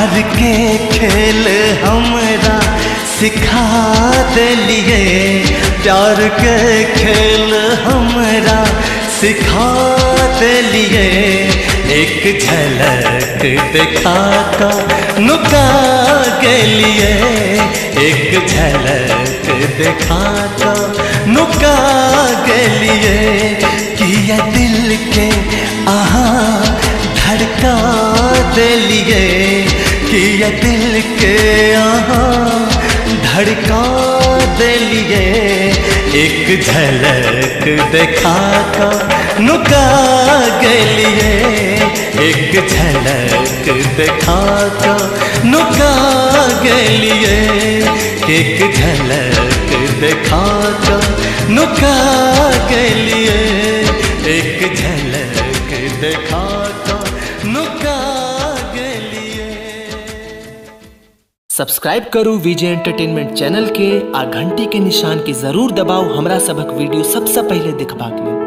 प्यार के खेल हमरा सिखा दिलिए, प्यार के खेल हमरा सिखा दिलिए। एक झलक दिखा कर नुका गेलिए, एक झलक दिखा कर नुका गेलिए। किया दिल के आहा धड़का दिलिए, किया दिल के आहा धड़का दिलिए। एक झलक दिखा कर नुका गेलिए, एक झलक दिखा कर नुका गेलिए। एक झलक दिखा कर नुका गेलिए, एक झलक दिखा कर नुका गेलिए। सब्सक्राइब करू विजय एंटरटेनमेंट चैनल के आ घंटी के निशान के जरूर दबाओ हमरा सबक वीडियो सबसे पहले देखबाक लेल।